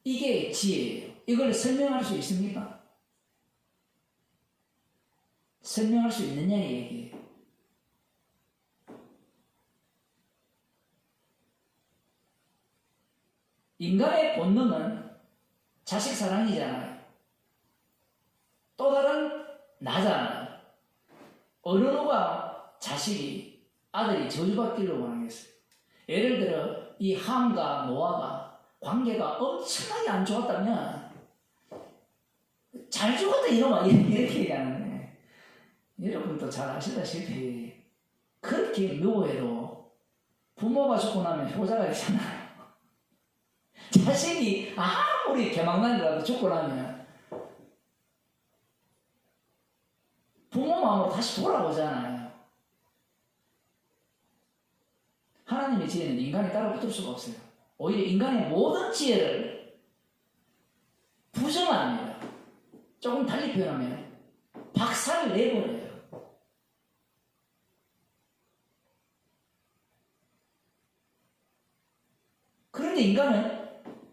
이게 지혜예요. 이걸 설명할 수 있습니까? 설명할 수 있느냐는 얘기예요. 인간의 본능은 자식 사랑이잖아요. 또 다른 나잖아요. 어느 누가 자식이 아들이 저주받기를 원하겠어요. 예를 들어 이 함과 노아가 관계가 엄청나게 안 좋았다면 잘 죽었다 이놈아 이렇게 얘기하는데 여러분도 잘 아시다시피 그렇게 묘해도 부모가 죽고 나면 효자가 있잖아요. 자식이 아무리 개망난이라도 죽고 나면 부모 마음으로 다시 돌아오잖아요. 하나님의 지혜는 인간이 따라붙을 수가 없어요. 오히려 인간의 모든 지혜를 부정합니다. 조금 달리 표현하면 박살을 내버려요. 그런데 인간은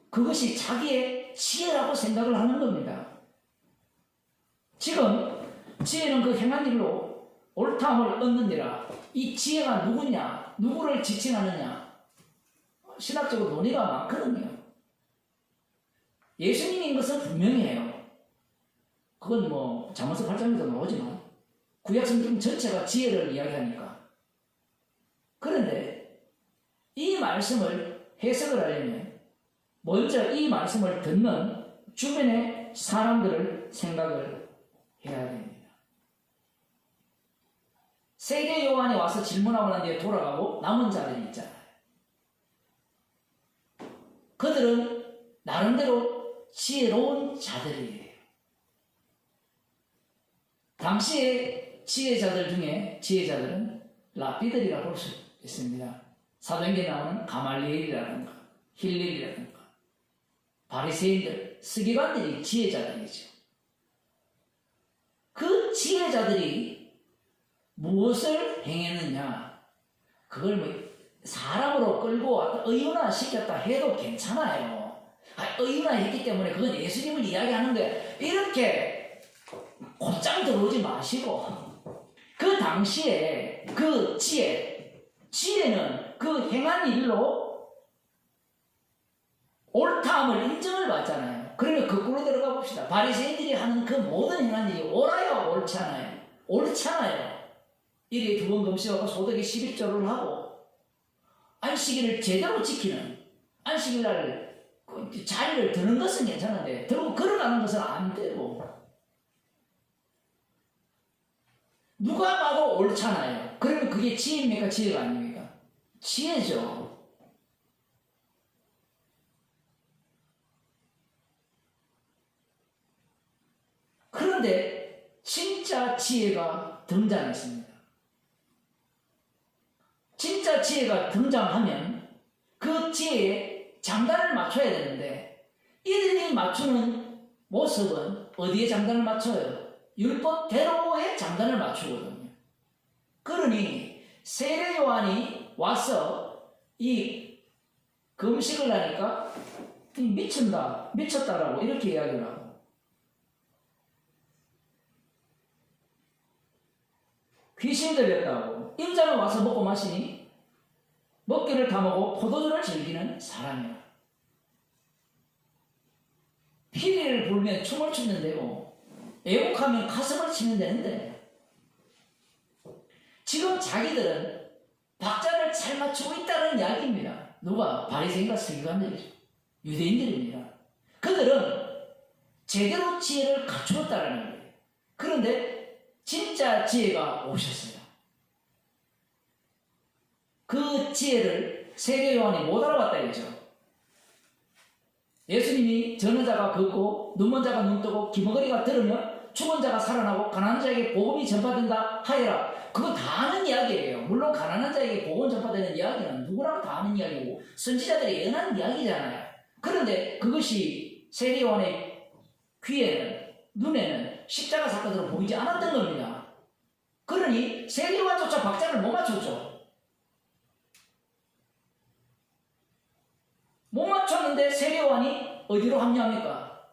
그것이 자기의 지혜라고 생각을 하는 겁니다. 지금 지혜는 그 행한 일로 옳다함을 얻느니라. 이 지혜가 누구냐? 누구를 지칭하느냐? 신학적으로 논의가 많거든요. 예수님인 것은 분명해요. 그건 뭐 잠언서 8장에도 나오지만 구약 성경 전체가 지혜를 이야기하니까. 그런데 이 말씀을 해석을 하려면 먼저 이 말씀을 듣는 주변의 사람들을 생각을 해야 됩니다. 세계 요한이 와서 질문하고 난 뒤에 돌아가고 남은 자들이 있잖아요. 그들은 나름대로 지혜로운 자들이에요. 당시의 지혜자들 중에 지혜자들은 랍비들이라고 볼 수 있습니다. 사도행전에 나오는 가말리엘이라든가 힐렐이라든가 바리새인들, 서기관들이 지혜자들이죠. 그 지혜자들이 무엇을 행했느냐? 그걸 뭐 사람으로 끌고 왔다 의윤화 시켰다 해도 괜찮아요. 의윤화 했기 때문에 그건 예수님을 이야기하는 거예요. 이렇게 곧장 들어오지 마시고 그 당시에 그 지혜는 그 행한 일로 옳다함을 인정을 받잖아요. 그러면 거꾸로 들어가 봅시다. 바리새인들이 하는 그 모든 행한 일이 옳아요, 옳잖아요. 옳잖아요. 일에 두 번 금식하고 소득에 11조를 하고 안식일을 제대로 지키는 안식일날 자리를 드는 것은 괜찮은데 들고 걸어가는 것은 안 되고 누가 봐도 옳잖아요. 그러면 그게 지혜입니까? 지혜가 아닙니까? 지혜죠. 그런데 진짜 지혜가 등장했습니다. 진짜 지혜가 등장하면 그 지혜에 장단을 맞춰야 되는데 이들이 맞추는 모습은 어디에 장단을 맞춰요? 율법대로의 장단을 맞추거든요. 그러니 세례 요한이 와서 이 금식을 하니까 미쳤다라고 이렇게 이야기를 하고, 귀신 들렸다고, 인자는 와서 먹고 마시니 먹기를 탐하고 포도주를 즐기는 사람이라. 피리를 불면 춤을 추면 되고 애국하면 가슴을 치면 되는데, 지금 자기들은 박자를 잘 맞추고 있다는 이야기입니다. 누가? 바리새인과 서기관들이죠. 유대인들입니다. 그들은 제대로 지혜를 갖추었다는 거예요. 그런데 진짜 지혜가 오셨어요. 그 지혜를 세례 요한이 못 알아봤다 이거죠. 예수님이 저는 자가 걷고 눈먼 자가 눈 뜨고 기머거리가 들으면 죽은 자가 살아나고 가난한 자에게 복음이 전파된다 하여라. 그건 다 아는 이야기예요. 물론 가난한 자에게 복음 전파되는 이야기는 누구라도 다 아는 이야기고 선지자들이 예언한 이야기잖아요. 그런데 그것이 세례 요한의 귀에는, 눈에는 십자가 사건으로 보이지 않았던 겁니다. 그러니 세례 요한조차 박자를 못 맞췄죠. 못 맞췄는데 세례 요한이 어디로 합류합니까?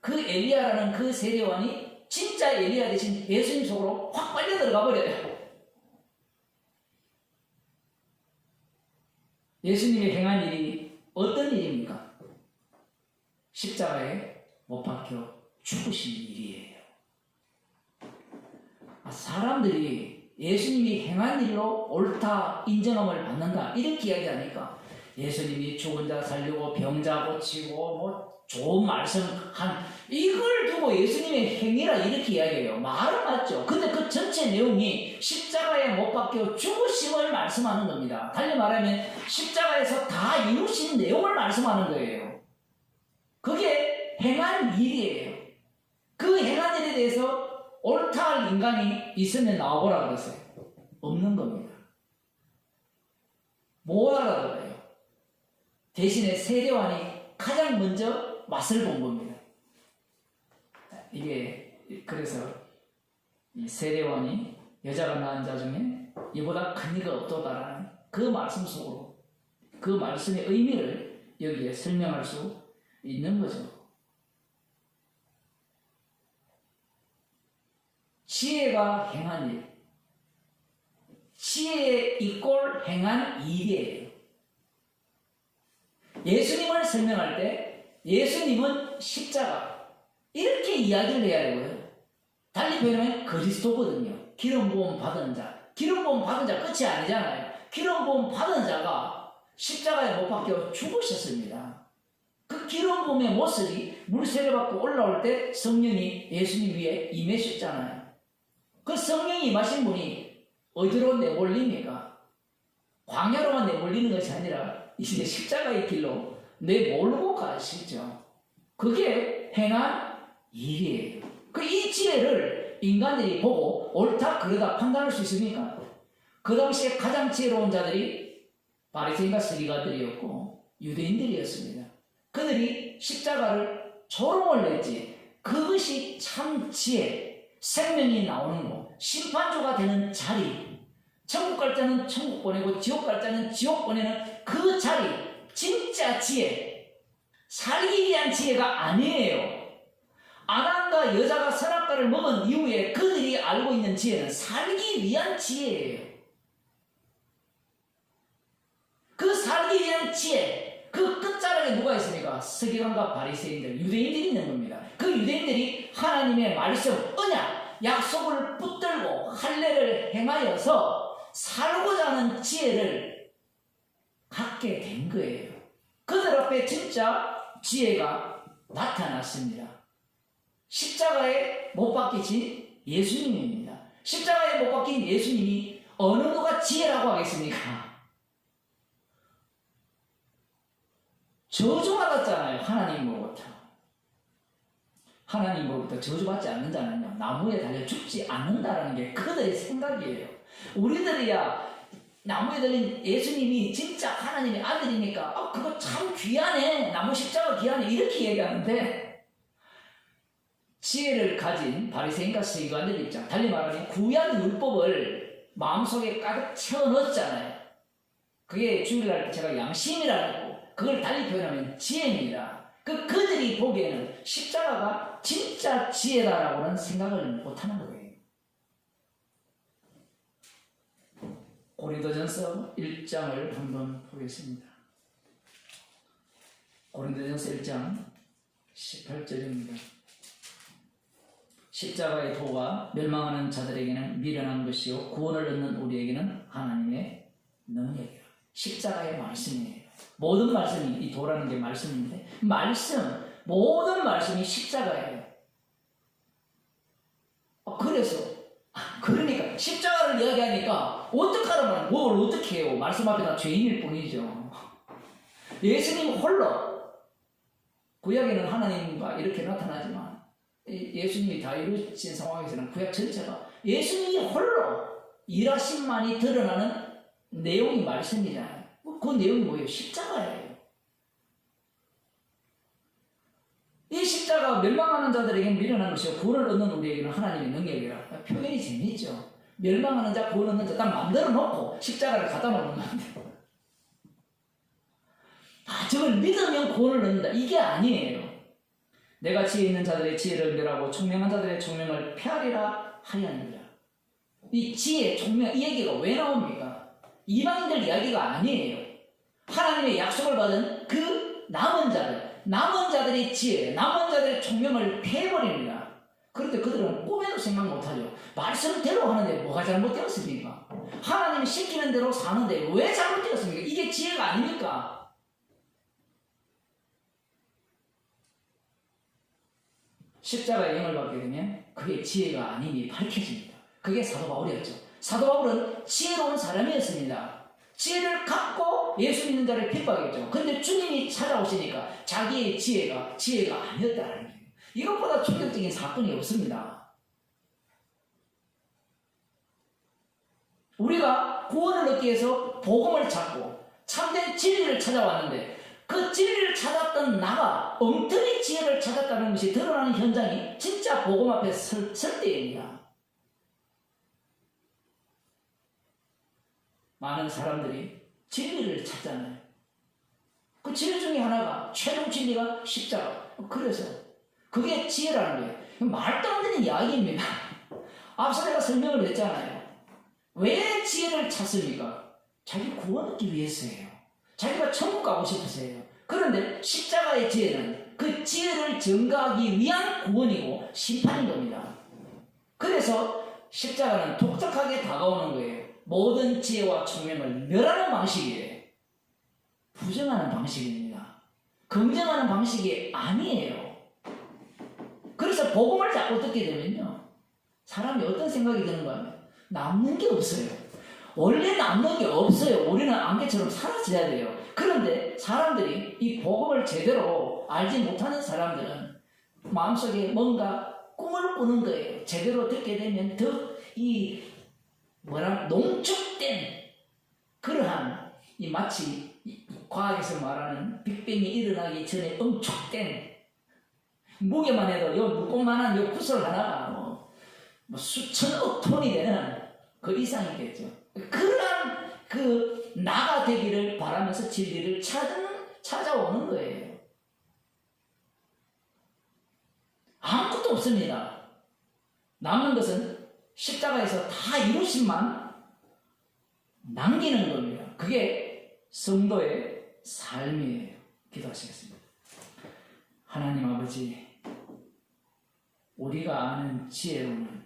그 엘리야라는 그 세례 요한이 진짜 엘리야 대신 예수님 속으로 확 빨려 들어가 버려요. 예수님이 행한 일이 어떤 일입니까? 십자가에 못 박혀 죽으신 일이에요. 사람들이 예수님이 행한 일로 옳다 인정함을 받는다 이렇게 이야기하니까, 예수님이 죽은 자 살리고 병자 고치고 뭐 좋은 말씀한 이걸 두고 예수님의 행위라 이렇게 이야기해요. 말은 맞죠. 근데 그 전체 내용이 십자가에 못 박혀 죽으심을 말씀하는 겁니다. 달리 말하면 십자가에서 다 이루신 내용을 말씀하는 거예요. 그게 행한 일이에요. 그 행한 일에 대해서 옳다 할 인간이 있으면 나와보라 그랬어요. 없는 겁니다. 못 알아들어요. 대신에 세례 요한이 가장 먼저 맛을 본 겁니다. 이게 그래서 이 세례 요한이 여자가 낳은 자 중에 이보다 큰 이가 없도다라는 그 말씀 속으로 그 말씀의 의미를 여기에 설명할 수 있는 거죠. 지혜가 행한 일, 지혜 이꼴 행한 일이에요. 예수님을 설명할 때 예수님은 십자가 이렇게 이야기를 해야 되고요. 달리 표현하면 그리스도거든요. 기름 부음 받은 자, 기름 부음 받은 자 끝이 아니잖아요. 기름 부음 받은 자가 십자가에 못 박혀 죽으셨습니다. 그 기름 부음의 모습이 물세례 받고 올라올 때 성령이 예수님 위에 임하셨잖아요. 그 성령이 임하신 분이 어디로 내몰립니까? 광야로만 내몰리는 것이 아니라 이제 십자가의 길로 내몰고 가시죠. 그게 행한 일이에요. 이 지혜를 인간들이 보고 옳다 그르다 판단할 수 있습니까? 그 당시에 가장 지혜로운 자들이 바리새인과 서기관들이었고 유대인들이었습니다. 그들이 십자가를 조롱을 냈지. 그것이 참 지혜, 생명이 나오는 곳, 심판조가 되는 자리, 천국 갈 자는 천국 보내고 지옥 갈 자는 지옥 보내는 그 자리, 진짜 지혜, 살기 위한 지혜가 아니에요. 아담과 여자가 선악과를 먹은 이후에 그들이 알고 있는 지혜는 살기 위한 지혜예요. 그 살기 위한 지혜, 그 끝자락에 누가 있습니까? 서기관과 바리새인들, 유대인들이 있는 겁니다. 그 유대인들이 하나님의 말씀, 언약, 약속을 붙들고 할례를 행하여서 살고자 하는 지혜를 갖게 된 거예요. 그들 앞에 진짜 지혜가 나타났습니다. 십자가에 못 박히신 예수님입니다. 십자가에 못 박힌 예수님이 어느 누가 지혜라고 하겠습니까? 저주받았잖아요. 하나님으로부터 저주받지 않는 자는요, 나무에 달려 죽지 않는다라는 게 그들의 생각이에요. 우리들이야 나무에 달린 예수님이 진짜 하나님의 아들이니까 그거 참 귀하네, 나무 십자가 귀하네 이렇게 얘기하는데, 지혜를 가진 바리새인과 서기관들 입장, 달리 말하면 구약 율법을 마음속에 가득 채워 넣었잖아요. 그게 주일날 제가 양심이라고 그걸 달리 표현하면 지혜입니다. 그들이 보기에는 십자가가 진짜 지혜다라고는 생각을 못하는 거예요. 고린도전서 1장을 한번 보겠습니다. 고린도전서 1장 18절입니다. 십자가의 도가 멸망하는 자들에게는 미련한 것이요 구원을 얻는 우리에게는 하나님의 능력이라. 십자가의 말씀이에요. 모든 말씀이 이 도라는 게 말씀인데 모든 말씀이 십자가예요. 그러니까 십자가를 이야기하니까 어떡하라면 뭘 어떻게 해요? 말씀 앞에다 죄인일 뿐이죠. 예수님 홀로 구약에는 하나님과 이렇게 나타나지만 예수님이 다 이루어진 상황에서는 구약 전체가 예수님이 홀로 일하심만이 드러나는 내용이 말씀이잖아요. 그 내용이 뭐예요? 십자가예요. 이 십자가 멸망하는 자들에게는 미련한 것이요 구원을 얻는 우리에게는 하나님의 능력이라. 표현이 재미있죠. 멸망하는 자, 구원 얻는 자 딱 만들어 놓고 십자가를 갖다 놓는 건데 저걸 믿으면 구원을 얻는다. 이게 아니에요. 내가 지혜 있는 자들의 지혜를 멸하고 총명한 자들의 총명을 폐하리라 하였느니라. 이 지혜, 총명, 이 얘기가 왜 나옵니까? 이방인들 이야기가 아니에요. 하나님의 약속을 받은 그 남은 자들의 지혜, 남은 자들의 총명을 폐해버립니다. 그런데 그들은 꿈에도 생각 못하죠. 말씀대로 하는데 뭐가 잘못되었습니까? 하나님이 시키는 대로 사는데 왜 잘못되었습니까? 이게 지혜가 아닙니까? 십자가의 영을 받게 되면 그게 지혜가 아님이 밝혀집니다. 그게 사도 바울이었죠. 사도 바울은 지혜로운 사람이었습니다. 지혜를 갖고 예수 믿는 자를 핍박했죠. 그런데 주님이 찾아오시니까 자기의 지혜가 아니었다는 거예요. 이것보다 충격적인 사건이 없습니다. 우리가 구원을 얻기 위해서 복음을 찾고 참된 진리를 찾아왔는데 그 진리를 찾았던 나가 엉터리 지혜를 찾았다는 것이 드러나는 현장이 진짜 복음 앞에 설 때입니다. 많은 사람들이 진리를 찾잖아요. 그 진리 중에 하나가 최종 진리가 십자가. 그래서 그게 지혜라는 거예요. 말도 안 되는 이야기입니다. 앞서 내가 설명을 했잖아요. 왜 지혜를 찾습니까? 자기 구원 얻기 위해서예요. 자기가 천국 가고 싶어서예요. 그런데 십자가의 지혜는 그 지혜를 증가하기 위한 구원이고 심판인 겁니다. 그래서 십자가는 독특하게 다가오는 거예요. 모든 지혜와 총명을 멸하는 방식이에요. 부정하는 방식입니다. 긍정하는 방식이 아니에요. 그래서 복음을 자꾸 듣게 되면요, 사람이 어떤 생각이 드는 거예요? 남는 게 없어요. 원래 남는 게 없어요. 우리는 안개처럼 사라져야 돼요. 그런데 사람들이 이 복음을 제대로 알지 못하는 사람들은 마음속에 뭔가 꿈을 꾸는 거예요. 제대로 듣게 되면 더 농축된 그러한 마치 과학에서 말하는 빅뱅이 일어나기 전에 응축된 무게만 해도 요 무겁만한 요 구슬 하나가 뭐 수천억 톤이 되는 그 이상이겠죠. 그러한 그 나가 되기를 바라면서 진리를 찾아오는 거예요. 아무것도 없습니다. 남는 것은 십자가에서 다 이루심만 남기는 겁니다. 그게 성도의 삶이에요. 기도하시겠습니다. 하나님 아버지, 우리가 아는 지혜로는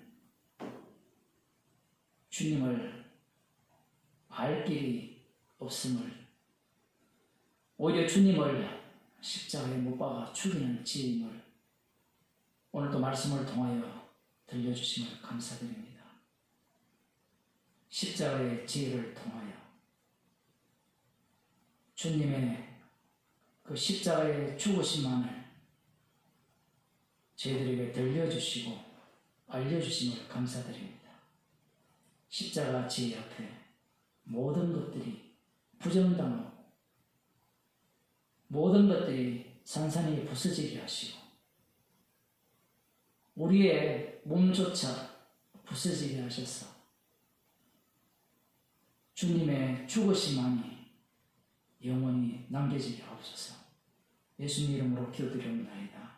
주님을 알 길이 없음을, 오히려 주님을 십자가에 못 박아 죽이는 지혜임을 오늘도 말씀을 통하여 들려주심을 감사드립니다. 십자가의 지혜를 통하여 주님의 그 십자가의 죽으심만을 저희들에게 들려주시고 알려주심을 감사드립니다. 십자가 지혜 앞에 모든 것들이 부정당하고 모든 것들이 산산이 부서지게 하시고 우리의 몸조차 부서지게 하셔서 주님의 죽으심만이 영원히 남겨지게 하옵소서. 예수님 이름으로 기도드립니다.